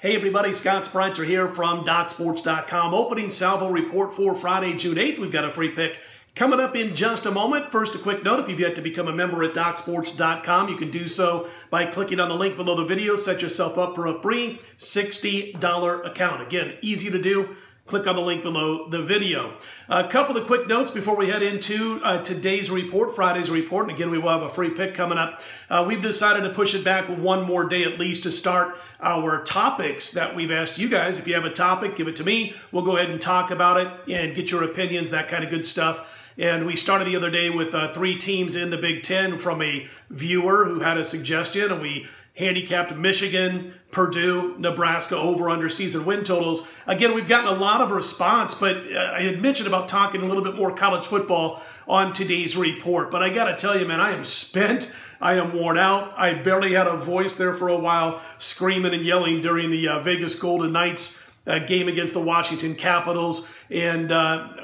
Hey everybody, Scott Spreitzer here from DocSports.com. Opening salvo report for Friday, June 8th. We've got a free pick coming up in just a moment. First, a quick note, if you've yet to become a member at DocSports.com, you can do so by clicking on the link below the video. Set yourself up for a free $60 account. Again, easy to do. Click on the link below the video. A couple of quick notes before we head into today's report, Friday's report. And again, we will have a free pick coming up. We've decided to push it back one more day at least to start our topics that we've asked you guys. If you have a topic, give it to me. We'll go ahead and talk about it and get your opinions, that kind of good stuff. And we started the other day with 3 teams in the Big Ten from a viewer who had a suggestion, and we handicapped Michigan, Purdue, Nebraska over/under season win totals. Again, we've gotten a lot of response, but I had mentioned about talking a little bit more college football on today's report. But I got to tell you, man, I am spent. I am worn out. I barely had a voice there for a while, screaming and yelling during the Vegas Golden Knights game against the Washington Capitals. And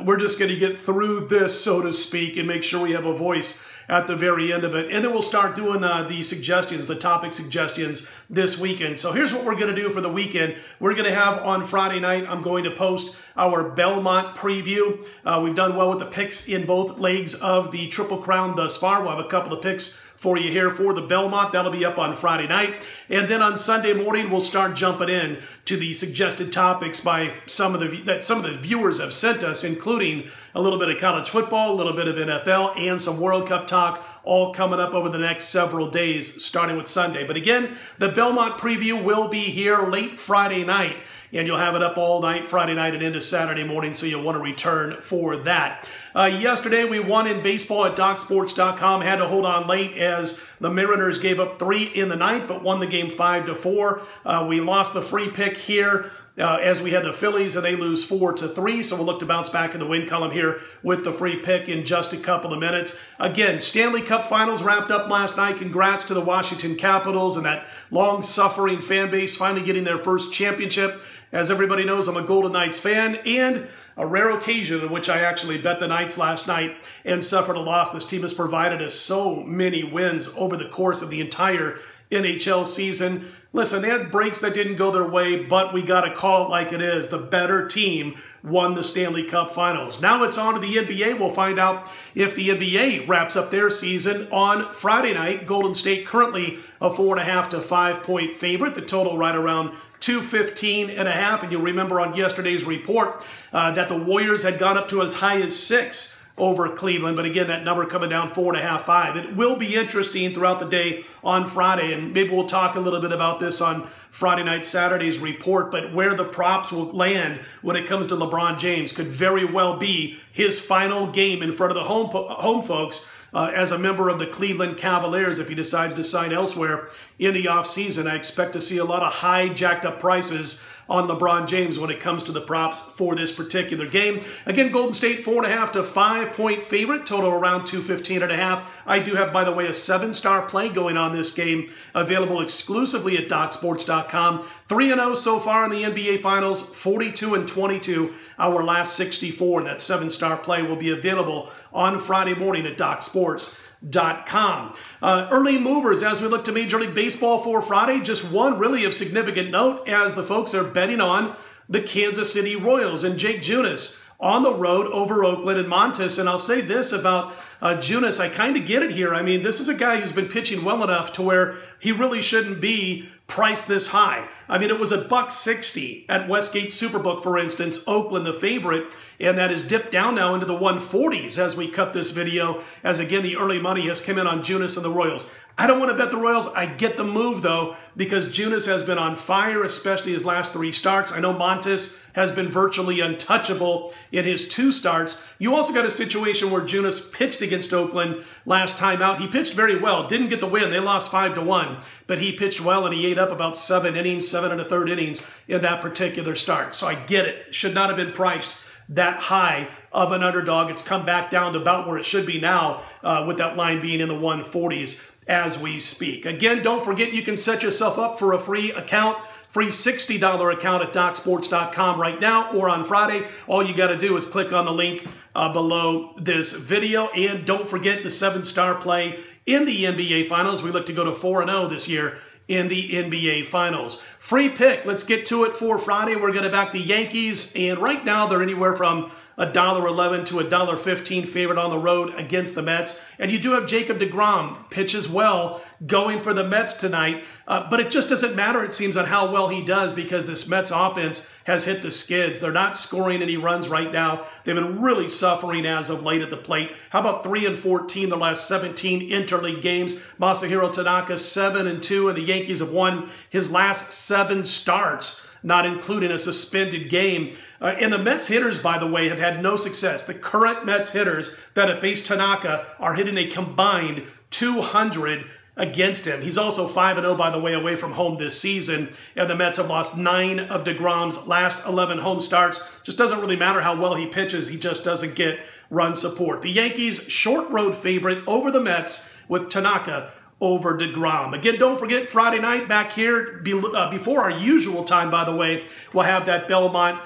we're just going to get through this, so to speak, and make sure we have a voice at the very end of it. And then we'll start doing the suggestions, the topic suggestions this weekend. So here's what we're going to do for the weekend. We're going to have on Friday night, I'm going to post our Belmont preview. We've done well with the picks in both legs of the Triple Crown thus far. We'll have a couple of picks for you here for the Belmont. That'll be up on Friday night. And then on Sunday morning, we'll start jumping in to the suggested topics by some of the viewers have sent us, including a little bit of college football, a little bit of NFL, and some World Cup talk, all coming up over the next several days, starting with Sunday. But again, the Belmont preview will be here late Friday night, and you'll have it up all night, Friday night and into Saturday morning, so you'll want to return for that. Yesterday, we won in baseball at DocSports.com. Had to hold on late as the Mariners gave up 3 in the ninth, but won the game 5-4. We lost the free pick here as we had the Phillies, and they lose 4-3. So we'll look to bounce back in the win column here with the free pick in just a couple of minutes. Again, Stanley Cup Finals wrapped up last night. Congrats to the Washington Capitals and that long-suffering fan base finally getting their first championship. As everybody knows, I'm a Golden Knights fan, and a rare occasion in which I actually bet the Knights last night and suffered a loss. This team has provided us so many wins over the course of the entire NHL season. Listen, they had breaks that didn't go their way, but we got to call it like it is. The better team won the Stanley Cup Finals. Now it's on to the NBA. We'll find out if the NBA wraps up their season on Friday night. Golden State currently a 4.5 to 5 point favorite. The total right around 215.5. And you'll remember on yesterday's report that the Warriors had gone up to as high as 6 over Cleveland. But again, that number coming down 4.5, 5. It will be interesting throughout the day on Friday, and maybe we'll talk a little bit about this on Friday night, Saturday's report, but where the props will land when it comes to LeBron James could very well be his final game in front of the home folks as a member of the Cleveland Cavaliers if he decides to sign elsewhere in the offseason. I expect to see a lot of high jacked up prices on LeBron James when it comes to the props for this particular game. Again, Golden State 4.5 to 5 point favorite, total around 215.5. I do have, by the way, a 7-star play going on this game, available exclusively at DocSports.com. 3-0 so far in the NBA Finals, 42-22, our last 64. And that 7-star play will be available on Friday morning at DocSports.com. Early movers as we look to Major League Baseball for Friday. Just one really of significant note as the folks are betting on the Kansas City Royals and Jake Junis on the road over Oakland and Montes. And I'll say this about Junis, I kind of get it here. I mean, this is a guy who's been pitching well enough to where he really shouldn't be priced this high. I mean, it was $1.60 at Westgate Superbook, for instance, Oakland the favorite, and that has dipped down now into the 140s as we cut this video, as again, the early money has come in on Junis and the Royals. I don't want to bet the Royals. I get the move, though, because Junis has been on fire, especially his last 3 starts. I know Montes has been virtually untouchable in his 2 starts. You also got a situation where Junis pitched against Oakland last time out. He pitched very well, didn't get the win. They lost 5-1, but he pitched well, and he ate up about 7 innings, 7 1/3 innings in that particular start. So I get it. Should not have been priced that high of an underdog. It's come back down to about where it should be now, with that line being in the 140s as we speak. Again, don't forget you can set yourself up for a free account, free $60 account at DocSports.com right now or on Friday. All you got to do is click on the link below this video. And don't forget the 7-star play in the NBA Finals. We look to go to 4-0 this year in the NBA Finals. Free pick, let's get to it for Friday. We're going to back the Yankees, and right now they're anywhere from $1.11 to $1.15 favorite on the road against the Mets. And you do have Jacob deGrom pitch as well, going for the Mets tonight. But it just doesn't matter, it seems, on how well he does, because this Mets offense has hit the skids. They're not scoring any runs right now. They've been really suffering as of late at the plate. How about 3-14 the last 17 interleague games? Masahiro Tanaka 7-2, and the Yankees have won his last 7 starts, not including a suspended game. And the Mets hitters, by the way, have had no success. The current Mets hitters that have faced Tanaka are hitting a combined 200 against him. He's also 5-0, by the way, away from home this season. And the Mets have lost 9 of deGrom's last 11 home starts. Just doesn't really matter how well he pitches. He just doesn't get run support. The Yankees, short road favorite over the Mets with Tanaka over deGrom. Again, don't forget, Friday night back here, before our usual time, by the way, we'll have that Belmont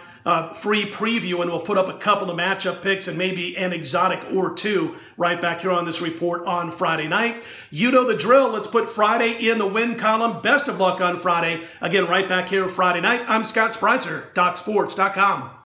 free preview, and we'll put up a couple of matchup picks and maybe an exotic or two right back here on this report on Friday night. You know the drill. Let's put Friday in the win column. Best of luck on Friday. Again, right back here Friday night. I'm Scott Spreitzer, DocSports.com.